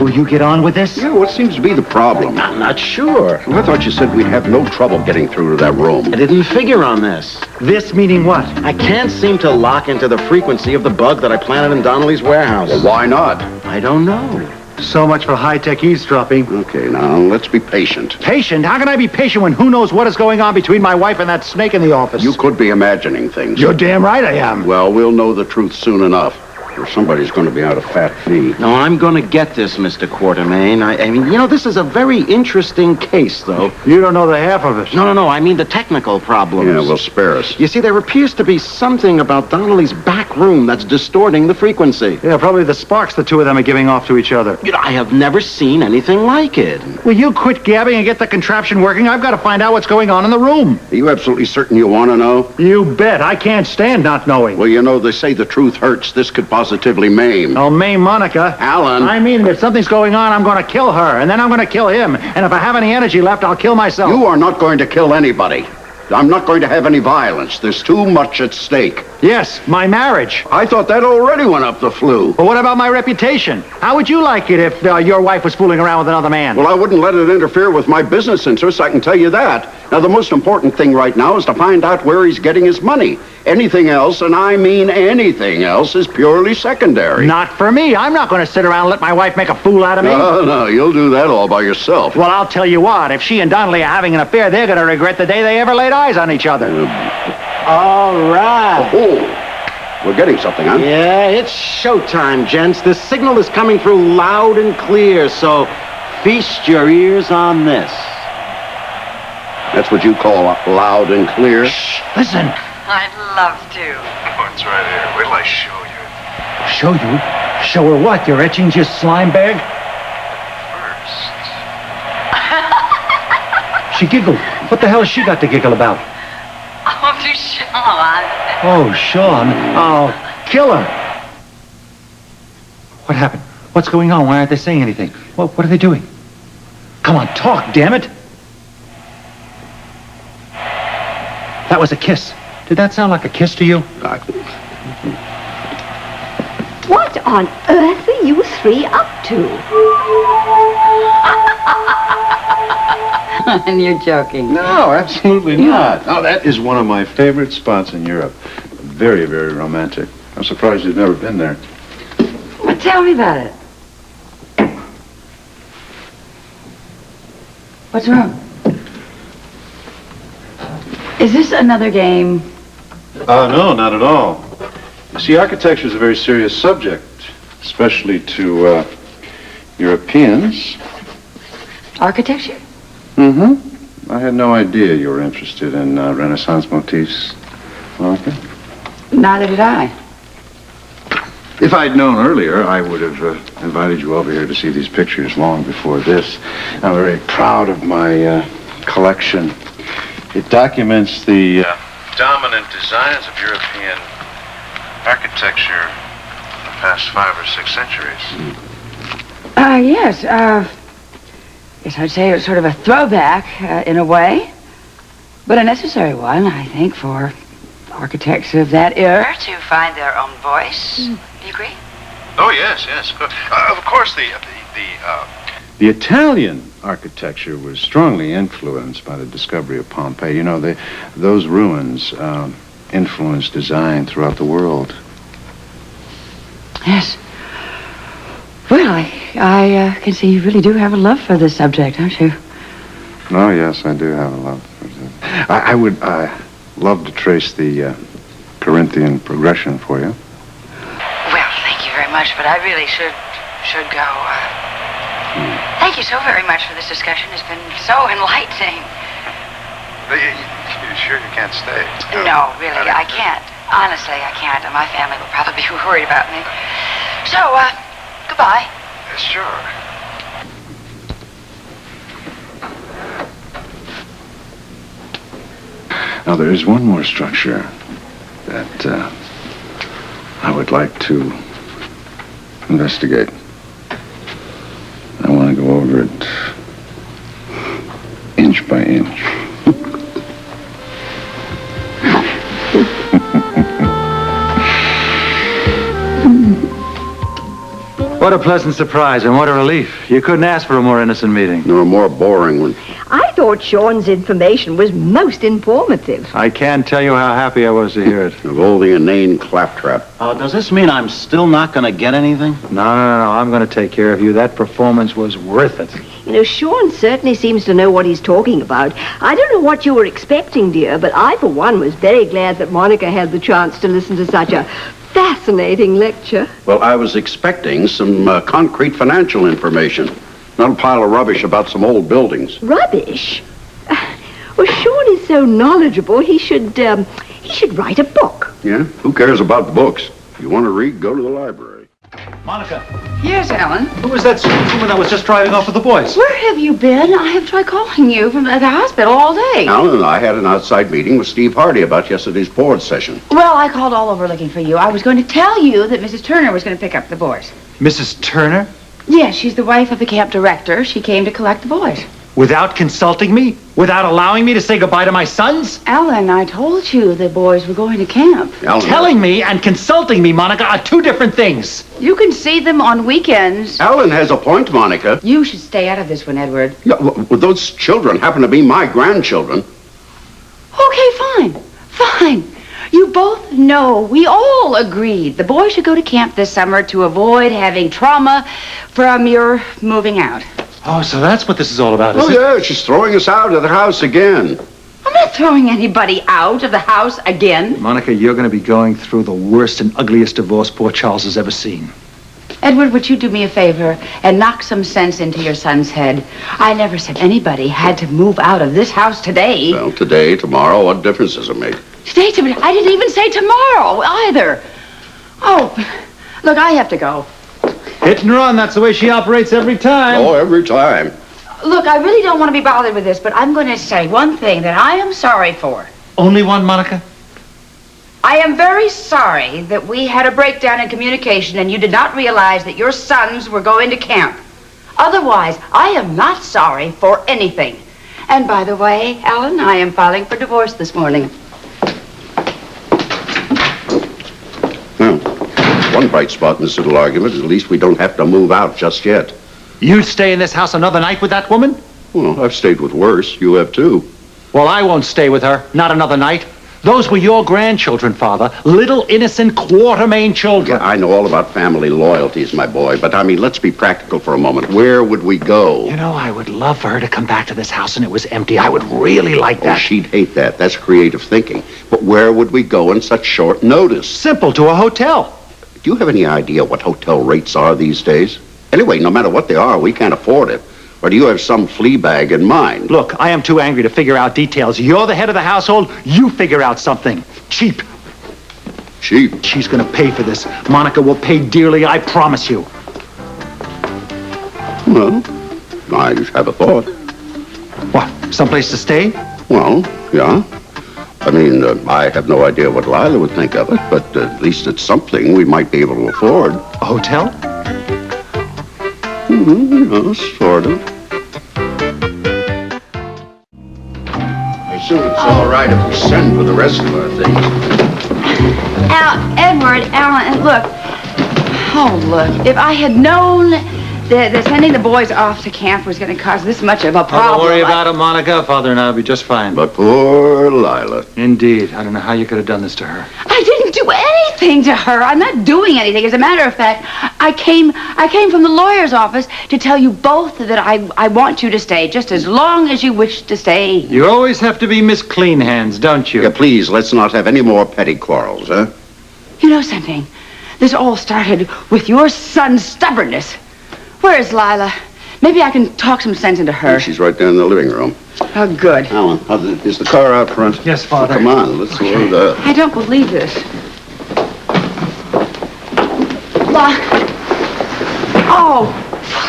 Will you get on with this? Yeah, what seems to be the problem? I'm not sure. Well, I thought you said we'd have no trouble getting through to that room. I didn't figure on this. This meaning what? I can't seem to lock into the frequency of the bug that I planted in Donnelly's warehouse. Well, why not? I don't know. So much for high-tech eavesdropping. Okay, now, let's be patient. Patient? How can I be patient when who knows what is going on between my wife and that snake in the office? You could be imagining things. You're damn right I am. Well, we'll know the truth soon enough. Or somebody's going to be out a fat fee. No, I'm going to get this, Mr. Quartermain. I mean, you know, this is a very interesting case, though. You don't know the half of it. No, I mean the technical problems. Yeah, well, spare us. You see, there appears to be something about Donnelly's back room that's distorting the frequency. Yeah, probably the sparks the two of them are giving off to each other. You know, I have never seen anything like it. Will you quit gabbing and get the contraption working? I've got to find out what's going on in the room. Are you absolutely certain you want to know? You bet. I can't stand not knowing. Well, you know, they say the truth hurts. This could positively maim. I'll maim Monica. Alan. I mean, if something's going on, I'm going to kill her, and then I'm going to kill him. And if I have any energy left, I'll kill myself. You are not going to kill anybody. I'm not going to have any violence. There's too much at stake. Yes, my marriage. I thought that already went up the flue. But what about my reputation? How would you like it if your wife was fooling around with another man? Well, I wouldn't let it interfere with my business interests, I can tell you that. Now, the most important thing right now is to find out where he's getting his money. Anything else, and I mean anything else, is purely secondary. Not for me. I'm not going to sit around and let my wife make a fool out of me. No, you'll do that all by yourself. Well, I'll tell you what. If she and Donnelly are having an affair, they're going to regret the day they ever laid eyes on each other. All right. Oh, we're getting something, huh? Yeah, it's showtime, gents. The signal is coming through loud and clear, so feast your ears on this. That's what you call loud and clear? Shh, listen. I'd love to. Oh, it's right here. Wait till I show you. Show you? Show her what? Your etchings, you slime bag? First. She giggled. What the hell has she got to giggle about? Oh, to Sean. Oh, Sean. Oh, kill her. What happened? What's going on? Why aren't they saying anything? What are they doing? Come on, talk, damn it. That was a kiss. Did that sound like a kiss to you? What on earth are you three up to? And you're joking. No, absolutely not. Oh, that is one of my favorite spots in Europe. Very, very romantic. I'm surprised you've never been there. Well, tell me about it. What's wrong? Is this another game? No, not at all. You see, architecture is a very serious subject, especially to Europeans. Architecture? Mm-hmm. I had no idea you were interested in Renaissance motifs, Monica. Neither did I. If I'd known earlier, I would have invited you over here to see these pictures long before this. I'm very proud of my collection. It documents the dominant designs of European architecture in the past 5 or 6 centuries. Yes, yes, I'd say it's sort of a throwback in a way, but a necessary one, I think, for architects of that era to find their own voice. Do you agree? Oh, yes. Of course, the Italian architecture was strongly influenced by the discovery of Pompeii. You know, those ruins influenced design throughout the world. Yes. Well, I can see you really do have a love for this subject, don't you? Oh, yes, I do have a love for it. I would love to trace the Corinthian progression for you. Well, thank you very much, but I really should go. Thank you so very much for this discussion. It's been so enlightening. You sure you can't stay? No, really, I can't. Honestly, I can't. And my family will probably be worried about me. So, goodbye. Sure. Now, there is one more structure that I would like to investigate. I want to go over it inch by inch. What a pleasant surprise and what a relief. You couldn't ask for a more innocent meeting. Nor a more boring one. I thought Sean's information was most informative. I can't tell you how happy I was to hear it. Of all the inane claptrap. Does this mean I'm still not going to get anything? No. I'm going to take care of you. That performance was worth it. You know, Sean certainly seems to know what he's talking about. I don't know what you were expecting, dear, but I, for one, was very glad that Monica had the chance to listen to such a fascinating lecture. Well, I was expecting some concrete financial information. Not a pile of rubbish about some old buildings. Rubbish? Well, Sean is so knowledgeable, he should write a book. Yeah? Who cares about books? If you want to read, go to the library. Monica, Yes, Alan? who was that woman that was just driving off with the boys? Where have you been? I have tried calling you from the hospital all day. Alan and I had an outside meeting with Steve Hardy about yesterday's board session. Well, I called all over looking for you. I was going to tell you that Mrs. Turner was going to pick up the boys. Mrs. Turner? Yes, she's the wife of the camp director. She came to collect the boys. Without consulting me? Without allowing me to say goodbye to my sons? Alan, I told you the boys were going to camp. Alan, Telling me and consulting me, Monica, are two different things. You can see them on weekends. Alan has a point, Monica. You should stay out of this one, Edward. Yeah, well, those children happen to be my grandchildren. Okay, fine. You both know, we all agreed the boys should go to camp this summer to avoid having trauma from your moving out. Oh, so that's what this is all about, is Oh, it? yeah, she's throwing us out of the house again. I'm not throwing anybody out of the house again. Monica, you're going to be going through the worst and ugliest divorce poor Charles has ever seen. Edward, would you do me a favor and knock some sense into your son's head? I never said anybody had to move out of this house today. Well, today, tomorrow, what difference does it make? Today, I didn't even say tomorrow either. Oh, look, I have to go. Hit and run, that's the way she operates every time. Oh, every time. Look, I really don't want to be bothered with this, but I'm going to say one thing that I am sorry for. Only one, Monica? I am very sorry that we had a breakdown in communication and you did not realize that your sons were going to camp. Otherwise, I am not sorry for anything. And by the way, Alan, I am filing for divorce this morning. Well, one bright spot in this little argument is at least we don't have to move out just yet. You'd stay in this house another night with that woman? Well, I've stayed with worse. You have too. Well, I won't stay with her. Not another night. Those were your grandchildren, Father. Little, innocent, Quartermain children. Yeah, I know all about family loyalties, my boy, but I mean, let's be practical for a moment. Where would we go? You know, I would love for her to come back to this house and it was empty. I would really like Oh, that. she'd hate that. That's creative thinking. But where would we go in such short notice? Simple, to a hotel. Do you have any idea what hotel rates are these days? Anyway, no matter what they are, we can't afford it. Or do you have some flea bag in mind? Look, I am too angry to figure out details. You're the head of the household. You figure out something. Cheap. Cheap. She's going to pay for this. Monica will pay dearly, I promise you. Well, I have a thought. What, someplace to stay? Well, yeah. I mean, I have no idea what Lila would think of it, but at least it's something we might be able to afford. A hotel? Sort of. I assume it's all right if we send for the rest of our things. Edward, Alan, look. Oh, look. If I had known that sending the boys off to camp was going to cause this much of a problem. Don't worry about it, Monica. Father and I will be just fine. But poor Lila. Indeed. I don't know how you could have done this to her. I didn't do anything to her. I'm not doing anything. As a matter of fact, I came from the lawyer's office to tell you both that I want you to stay just as long as you wish to stay. You always have to be Miss Clean Hands, don't you? Yeah, please, let's not have any more petty quarrels, huh? You know something? This all started with your son's stubbornness. Where's Lila? Maybe I can talk some sense into her. She's right there in the living room. Oh, good. Alan, is the car out front? Yes, Father. Come on, let's load up. I don't believe this. Oh,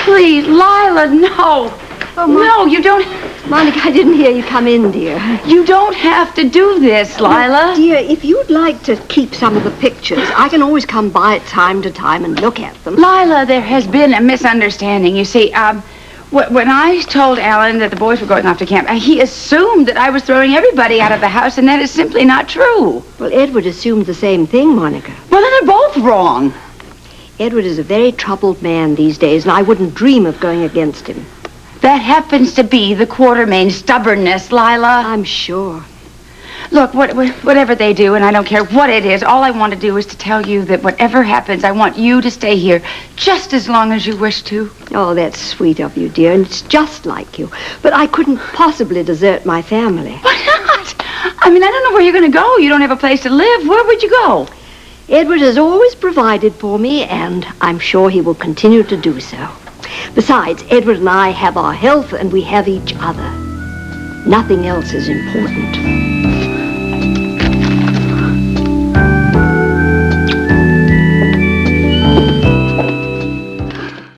please, Lila, no. Oh, No, you don't. Monica, I didn't hear you come in, dear. You don't have to do this, Lila. Dear, if you'd like to keep some of the pictures, I can always come by at time to time and look at them. Lila, there has been a misunderstanding. You see, when I told Alan that the boys were going off to camp, he assumed that I was throwing everybody out of the house, and that is simply not true. Well, Edward assumed the same thing, Monica. Well, then they're both wrong. Edward is a very troubled man these days, and I wouldn't dream of going against him. That happens to be the Quartermain stubbornness, Lila. I'm sure. Look, whatever they do, and I don't care what it is, all I want to do is to tell you that whatever happens, I want you to stay here just as long as you wish to. Oh, that's sweet of you, dear, and it's just like you. But I couldn't possibly desert my family. Why not? I mean, I don't know where you're going to go. You don't have a place to live. Where would you go? Edward has always provided for me, and I'm sure he will continue to do so. Besides, Edward and I have our health, and we have each other. Nothing else is important.